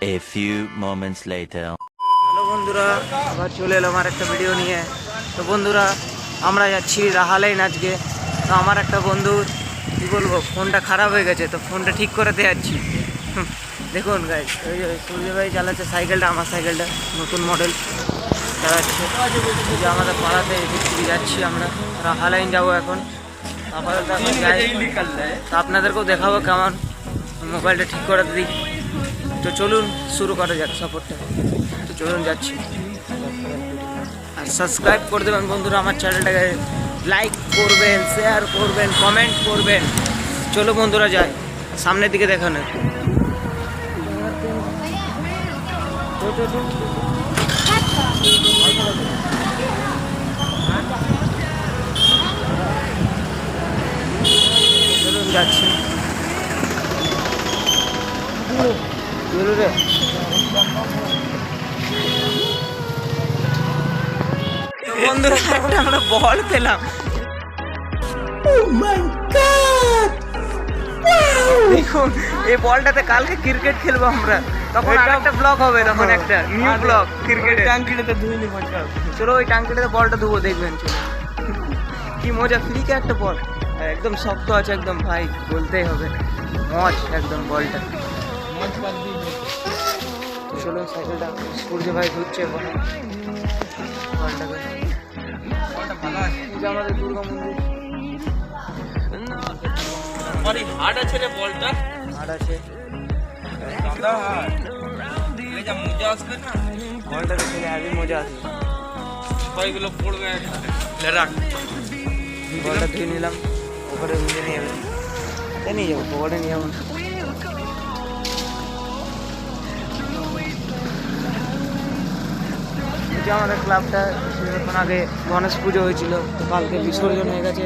A few moments later. Hello বন্ধুরা, আবার চলে এলাম আর একটা ভিডিও নিয়ে। তো বন্ধুরা, আমরা যাচ্ছি রাহালাইন আজকে। তো আমার একটা বন্ধুর কী বলবো, ফোনটা খারাপ হয়ে গেছে, তো ফোনটা ঠিক করাতে যাচ্ছি। দেখুন গাইজ, ওই যে সূর্য ভাই চালাচ্ছে সাইকেলটা, আমার সাইকেলটা নতুন মডেল চালাচ্ছে। যে আমাদের পাড়াতে এদিক থেকে যাচ্ছি আমরা, রাহালাইন যাবো এখন। আপাতত এখন যাই, তো আপনাদেরকেও দেখাবো কেমন মোবাইলটা ঠিক করাতে দিই। তো চলুন শুরু করা যাক সফরটা। তো চলুন যাচ্ছি, আর সাবস্ক্রাইব করে দেবেন বন্ধুরা আমার চ্যানেলটাকে, লাইক করবেন, শেয়ার করবেন, কমেন্ট করবেন। চলো বন্ধুরা যাই, সামনের দিকে দেখানো। চলুন যাচ্ছি। চলো রে, বন্ধুরা একটা আমরা বল পেলাম। দেখুন এই বলটাতে কালকে ক্রিকেট খেলবো আমরা, তখন একটা ব্লগ হবে, তখন একটা নিউ ব্লগ ক্রিকেট। টাঙ্কিটাতে ধুইনি মজা, চলো ওই টাঙ্কিটাতে বলটা ধুবো, দেখবেন চলো কি মজা। ফ্রিকে একটা বল একদম শক্ত আছে একদম ভাই, বলতেই হবে মজ একদম বলটা। চলো সাইকেলটা সূর্য ভাই ঘুরছে বলটাকে। আমাদের দুর্গা মন্দির হাট আছে রে, বলটা হাট আছে, মজা আসবে না বলটা দেখে, হেভি মজা আসবে। সবাইগুলো পড়বে, বলটা ধুয়ে নিলাম, ওপরে নিয়ে নিয়ে যাবে, নিয়ে যাবো পকেটে নিয়ে যাবো। আমাদের ক্লাবটা কিছুক্ষণ আগে গণেশ পুজো হয়েছিল, তো কালকে বিসর্জন হয়ে গেছে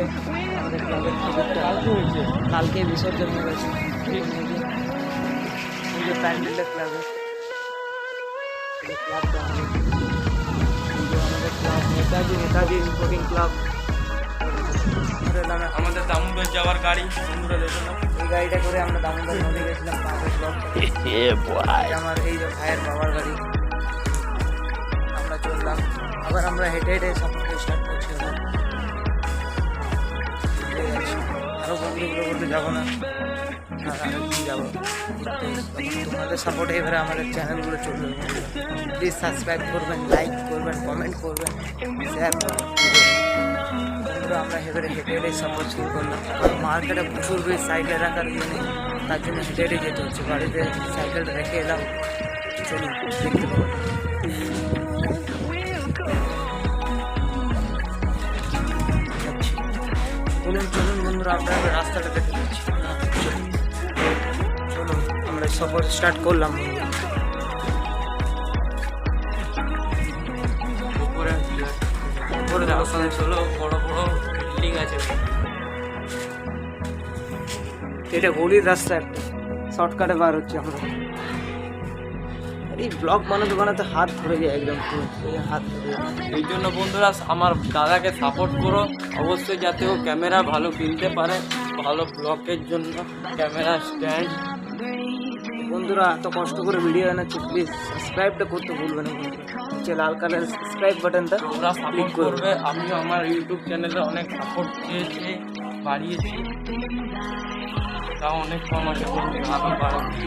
আমাদের ক্লাবের ঠাকুরটা, কালকে বিসর্জন হয়ে গেছে। এই যে প্যান্ডেলটা ক্লাবের, ক্লাবটা আমাদের ক্লাব নেতাজি স্পোর্টিং ক্লাব। আমাদের দামোদর যাওয়ার গাড়ি, বন্ধুরা দেখুন এই গাড়িটা করে আমরা দামোদর নদী গেছিলাম। আমার এই যে ভাইয়ের বাবার গাড়ি, আমরা চললাম। আবার আমরা হেঁটে হেঁটে সফরটা স্টার্ট করছি। আরও বন্ধুগুলো বলতে যাবো না, আর আরও কি যাবো, তোমাদের সাপোর্টে এবারে আমাদের চ্যানেলগুলো চলবে। প্লিজ সাবস্ক্রাইব করবেন, লাইক করবেন, কমেন্ট করবেন, শেয়ার করবেন। বন্ধুরা আমরা এবারে হেঁটে হেঁটে সফর শুরু করলাম। কারণ মার্কেটে প্রচুর বেশ সাইকেল রাখার ইয়ে নেই, তার জন্য হেঁটে হেঁটে যেতে হচ্ছে। বাড়িতে সাইকেলটা রেখে এলাম, চলুন দেখতে পাবো। চলুন চলুন বন্ধুরা, আপনারা রাস্তাটা দেখে যাচ্ছি। চলুন আমরা সফর স্টার্ট করলাম। উপরে চলো, বড় বড় বিল্ডিং আছে। এটা গলির রাস্তা, একটা শর্টকাটে বার হচ্ছে আমরা। এই ব্লগ বানাতে বানাতে হাত ধরে যায় একদম, হাত ধরে যায়। এই জন্য বন্ধুরা আমার দাদাকে সাপোর্ট করো অবশ্যই, যাতে ও ক্যামেরা ভালো কিনতে পারে, ভালো ব্লগের জন্য ক্যামেরা স্ট্যান্ড। বন্ধুরা এত কষ্ট করে ভিডিও বানাচ্ছি, প্লিজ সাবস্ক্রাইবটা করতে ভুলবেন না বন্ধুরা। যে লাল কালার সাবস্ক্রাইব বাটনটা ওরা সাপোর্ট করবে। আমিও আমার ইউটিউব চ্যানেলে অনেক সাপোর্ট চেয়েছি, বাড়িয়েছি, তাও অনেক কম আছে, আরও বাড়াচ্ছি।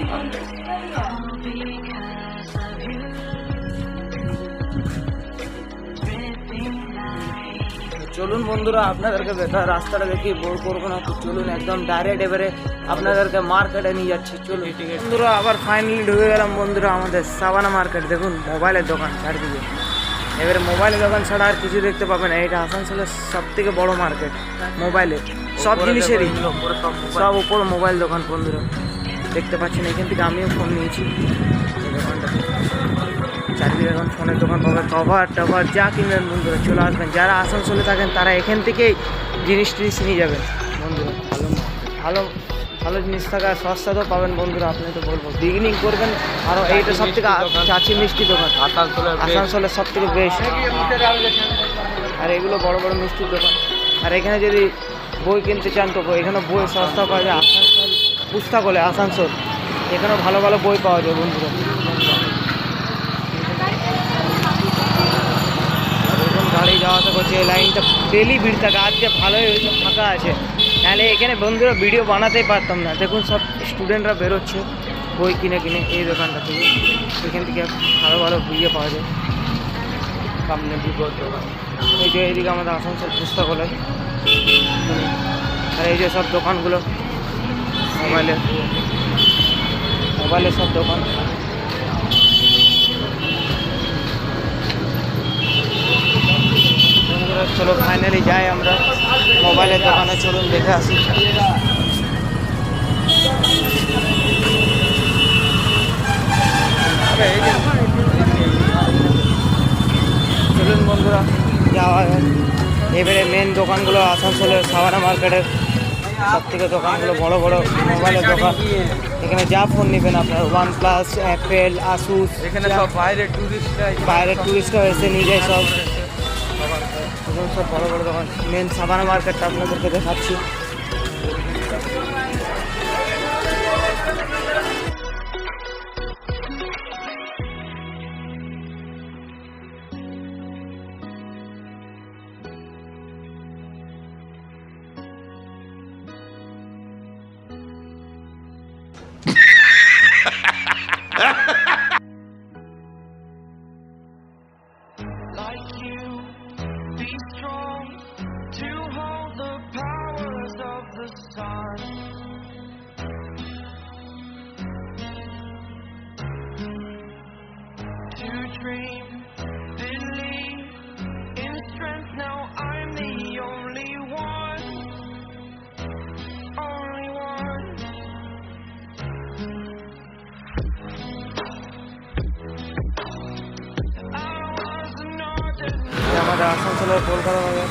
চলুন বন্ধুরা, আপনাদেরকে বেকার রাস্তাটা দেখি বোর করবো না, তো চলুন একদম ডাইরেক্ট এবারে আপনাদেরকে মার্কেটে নিয়ে যাচ্ছি। চলুন বন্ধুরা, আবার ফাইনালি ঢুকে গেলাম বন্ধুরা আমাদের সাবানা মার্কেট। দেখুন মোবাইলের দোকান চারদিকে, এবারে মোবাইলের দোকান ছাড়া আর কিছু দেখতে পাবেন না। এটা আসানসোলের সব থেকে বড় মার্কেট মোবাইলের, সব জিনিসেরই, সব উপর মোবাইল দোকান বন্ধুরা দেখতে পাচ্ছেন। এখান থেকে আমিও ফোন নিয়েছি, দোকানটা চারদিকে এখন ফোনের দোকান পাবে, কভার টভার যা কিনবেন বন্ধুরা চলে আসবেন। যারা আসানসোলে থাকেন তারা এখান থেকেই জিনিস টিনিস নিয়ে যাবেন বন্ধুরা। ভালো ভালো জিনিস থাকা সস্তাতেও পাবেন বন্ধুরা। আপনি তো বলবো বিগিনিং করবেন, আরও এইটা সব থেকে চাচি মিষ্টি দোকান আসানসোলের সব থেকে বেস্ট। আর এগুলো বড় বড় মিষ্টির দোকান। আর এখানে যদি বই কিনতে চান তো এখানে বই সস্তা পাওয়া যায়। আসানসোল পুস্তকালয় আসানসোল, এখানেও ভালো ভালো বই পাওয়া যায় বন্ধুরা। গাড়ি যাওয়া আসা করছে। এই লাইনটা ডেলি ভিড় থাকে, আজকে ভালোই হয়েছে, ফাঁকা আছে, নাহলে এখানে বন্ধুরা ভিডিও বানাতেই পারতাম না। দেখুন সব স্টুডেন্টরা বেরোচ্ছে বই কিনে কিনে এই দোকানটা থেকে। এখান থেকে ভালো ভালো বইয়ে পাওয়া যায়। সামনে বিপদ দোকান, এই যে এইদিকে আমাদের আসানসোল পুস্তকালয়, আর এই যে সব দোকানগুলো মোবাইলের সব দোকান। চলো ফাইনালি যাই আমরা মোবাইলের দোকানে, চলুন দেখে আসি। চলুন বন্ধুরা যাওয়া যায়। এবারে মেন দোকানগুলো আসানসোলের সাবানা মার্কেটের সব থেকে দোকানগুলো বড় বড় মোবাইলের দোকান। এখানে যা ফোন নেবেন আপনার, OnePlus, অ্যাপেল, আসুস, এখানে সব বাইরের টুরিস্টরা এসে নিয়ে যায় সব। সব বড় বড় দোকান। মেন সাবানা মার্কেটটা আপনাদেরকে দেখাচ্ছি। Like you, be strong to hold the powers of the sun. To dream, believe in strength. Now I'm the only one, only one. আমাদের আসানসোলের কলকাতা বাজার।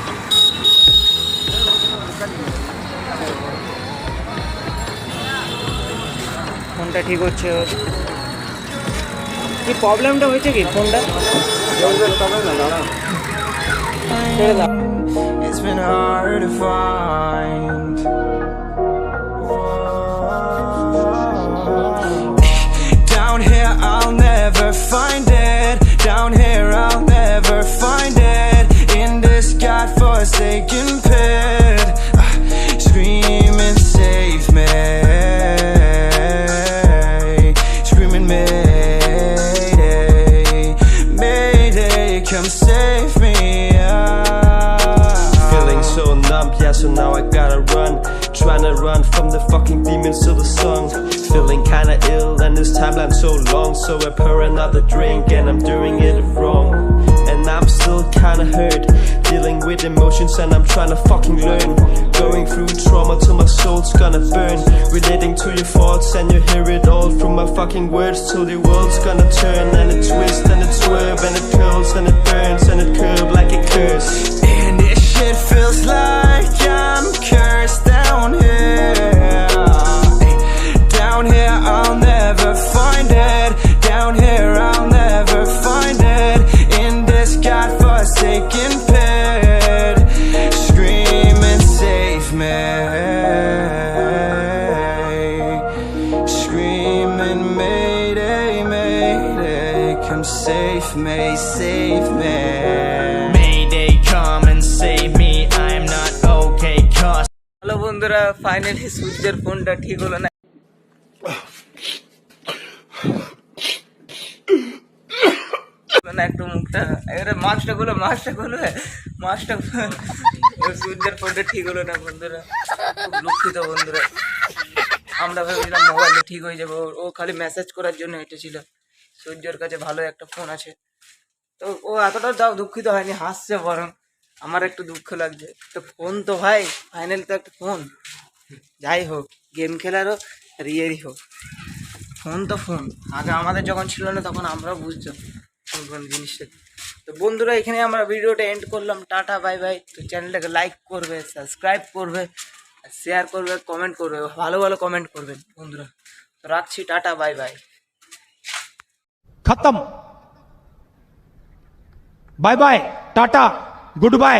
ফোনটা ঠিক হচ্ছে, কি প্রবলেমটা হয়েছে কি ফোনটা? It's been hard to find. Down here I'll never find it. Down here I'll never find it. In this godforsaken pit, screaming save me, screaming mayday, mayday, come save me. Feeling so numb, yeah, so now I gotta run. Trying to run from the fucking demons to the sun. Feeling kinda ill and this timeline so long. So I pour another drink and I'm doing it wrong. And I'm still kinda hurt, dealing with emotions and I'm trying to fucking learn. Going through trauma till my soul's gonna burn. Relating to your thoughts and you hear it all from my fucking words. Till the world's gonna turn and it twists and it swerves and it curls and it burns and it curves like a curse. And this shit feels like I'm cursed down here. Down here I'll never find it. Down here I'll never find it. In this godforsaken pit, screaming save me, screaming mayday, mayday, come save me, save me. Mayday, come and save me, I'm not okay, cause hello বন্ধুরা, finally সূর্যের ফোনটা ঠিক হলো না। একটু মুখটা এবারে মাছটা গুলো সূর্যের ফোনটা ঠিক হলো না বন্ধুরা, খুব দুঃখিত বন্ধুরা। আমরা ভেবেছিলাম মোবাইলটা ঠিক হয়ে যাবে, ও খালি মেসেজ করার জন্য এসেছিল। সূর্যের কাছে ভালো একটা ফোন আছে, তো ও এতটা দুঃখিত হয়নি, হাসছে বরং। আমার একটু দুঃখ লাগছে, তো ফোন তো ভাই ফাইনালি তো একটা ফোন, যাই হোক গেম খেলারও রিয়েরই হোক, ফোন তো ফোন। আগে আমাদের যখন ছিল না তখন আমরাও বুঝতাম কোন জিনিসটা। তো বন্ধুরা এখানে আমরা ভিডিওটা এন্ড করলাম, টাটা বাই বাই। তো চ্যানেলটাকে লাইক করবে, সাবস্ক্রাইব করবে, শেয়ার করবে, কমেন্ট করবে, ভালো ভালো কমেন্ট করবেন বন্ধুরা। তো রাখছি, টাটা বাই বাই। खत्म, bye bye, tata, good bye.